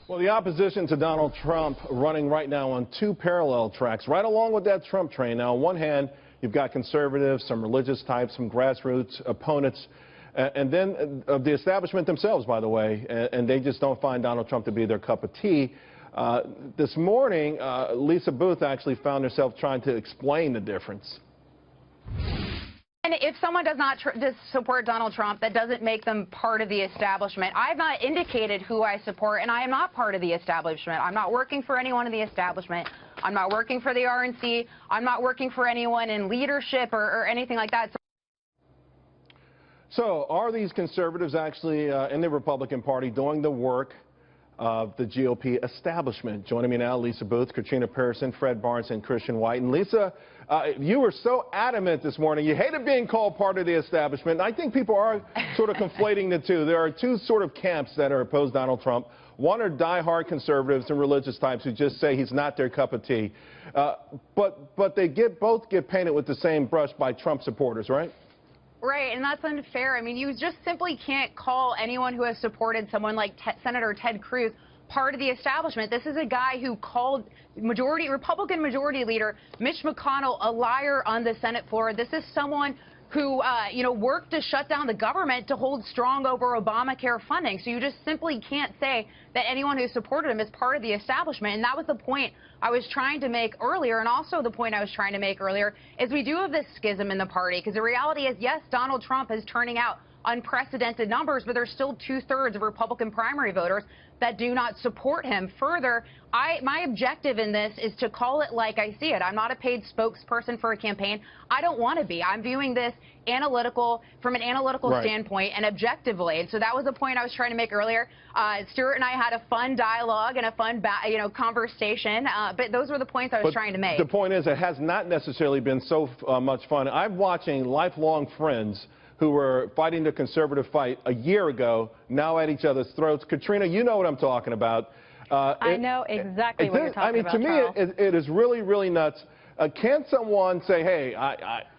Well, the opposition to Donald Trump running right now on two parallel tracks, right along with that Trump train. Now, on one hand, you've got conservatives, some religious types, some grassroots opponents, and then the establishment themselves, by the way, and they just don't find Donald Trump to be their cup of tea. This morning, Lisa Boothe actually found herself trying to explain the difference. And if someone does not support Donald Trump, that doesn't make them part of the establishment. I have not indicated who I support, and I am not part of the establishment. I'm not working for anyone in the establishment. I'm not working for the RNC. I'm not working for anyone in leadership or anything like that. So are these conservatives actually in the Republican Party doing the work of the GOP establishment? Joining me now, Lisa Boothe, Katrina, Pierson, Fred Barnes, and Christian Whiton. Lisa, you were so adamant this morning. You hated being called part of the establishment. I think people are sort of conflating the two. There are two sort of camps that are opposed to Donald Trump. One are diehard conservatives and religious types who just say he's not their cup of tea. But they both get painted with the same brush by Trump supporters, right? Right, and that's unfair. I mean, you just simply can't call anyone who has supported someone like Senator Ted Cruz part of the establishment. This is a guy who called Republican Majority Leader Mitch McConnell a liar on the Senate floor. This is someone who, worked to shut down the government to hold strong over Obamacare funding. So you just simply can't say that anyone who supported him is part of the establishment. And that was the point I was trying to make earlier. And also the point I was trying to make earlier is we do have this schism in the party, because the reality is, yes, Donald Trump is turning out unprecedented numbers, but there's still 2/3 of Republican primary voters that do not support him. Further, my objective in this is to call it like I see it. I'm not a paid spokesperson for a campaign. I don't want to be. I'm viewing this from an analytical standpoint and objectively. And so that was the point I was trying to make earlier. Stuart and I had a fun dialogue and a fun conversation, but those were the points I was trying to make. The point is, it has not necessarily been so much fun. I'm watching lifelong friends who were fighting the conservative fight a year ago, now at each other's throats. Katrina, you know what I'm talking about. I know exactly what you're talking about, to me, it is really, really nuts. Can someone say, hey,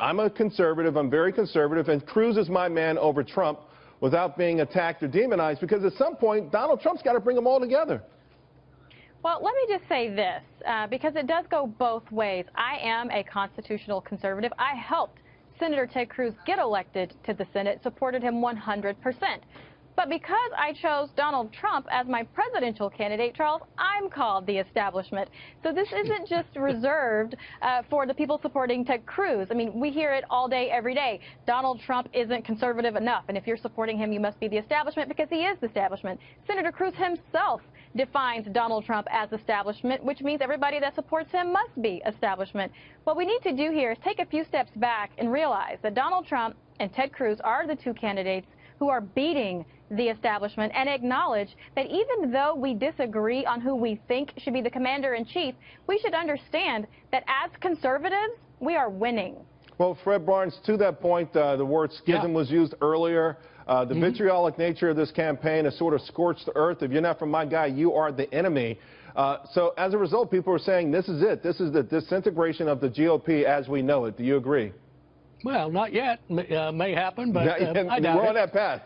I'm a conservative, I'm very conservative, and Cruz is my man over Trump, without being attacked or demonized? Because at some point, Donald Trump's got to bring them all together. Well, let me just say this, because it does go both ways. I am a constitutional conservative. I helped Senator Ted Cruz get elected to the Senate, supported him 100%. But because I chose Donald Trump as my presidential candidate, Charles, I'm called the establishment. So this isn't just reserved for the people supporting Ted Cruz. I mean, we hear it all day, every day. Donald Trump isn't conservative enough, and if you're supporting him, you must be the establishment, because he is the establishment. Senator Cruz himself defines Donald Trump as establishment, which means everybody that supports him must be establishment. What we need to do here is take a few steps back and realize that Donald Trump and Ted Cruz are the two candidates who are beating the establishment, and acknowledge that even though we disagree on who we think should be the commander-in-chief, we should understand that as conservatives, we are winning. Well, Fred Barnes, to that point, the word schism was used earlier. The vitriolic nature of this campaign has sort of scorched the earth. If you're not from my guy, you are the enemy. So as a result, people are saying this is it. This is the disintegration of the GOP as we know it. Do you agree? Well, not yet. May happen, but I doubt we're on that path.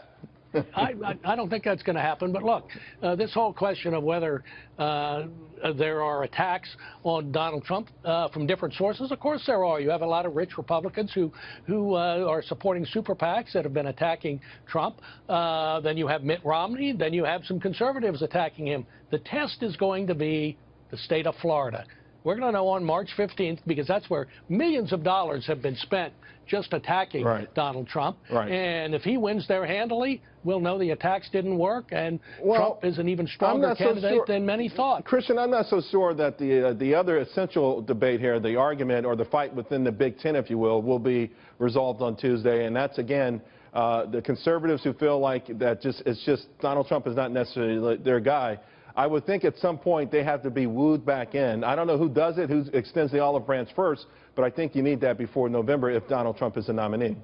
I don't think that's going to happen. But look, this whole question of whether there are attacks on Donald Trump from different sources, of course there are. You have a lot of rich Republicans who are supporting super PACs that have been attacking Trump. Then you have Mitt Romney. Then you have some conservatives attacking him. The test is going to be the state of Florida. We're going to know on March 15th, because that's where millions of dollars have been spent just attacking Donald Trump. And if he wins there handily, we'll know the attacks didn't work, and Trump is an even stronger candidate than many thought. Christian, I'm not so sure that the other essential debate here, the argument or the fight within the Big Ten, if you will be resolved on Tuesday. And that's, again, the conservatives who feel like that it's just Donald Trump is not necessarily their guy. I would think at some point they have to be wooed back in. I don't know who does it, who extends the olive branch first, but I think you need that before November if Donald Trump is the nominee.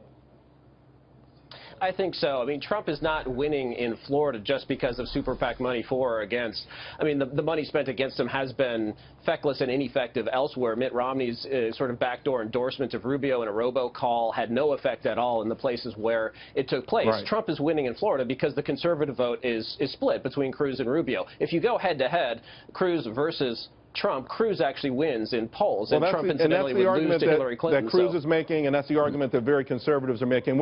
I think so. I mean, Trump is not winning in Florida just because of super PAC money for or against. I mean, the money spent against him has been feckless and ineffective elsewhere. Mitt Romney's sort of backdoor endorsement of Rubio in a robocall had no effect at all in the places where it took place. Right. Trump is winning in Florida because the conservative vote is split between Cruz and Rubio. If you go head-to-head, Cruz versus Trump, Cruz actually wins in polls, and Trump incidentally would lose to Hillary Clinton. That Cruz is making, and that's the argument that very conservatives are making.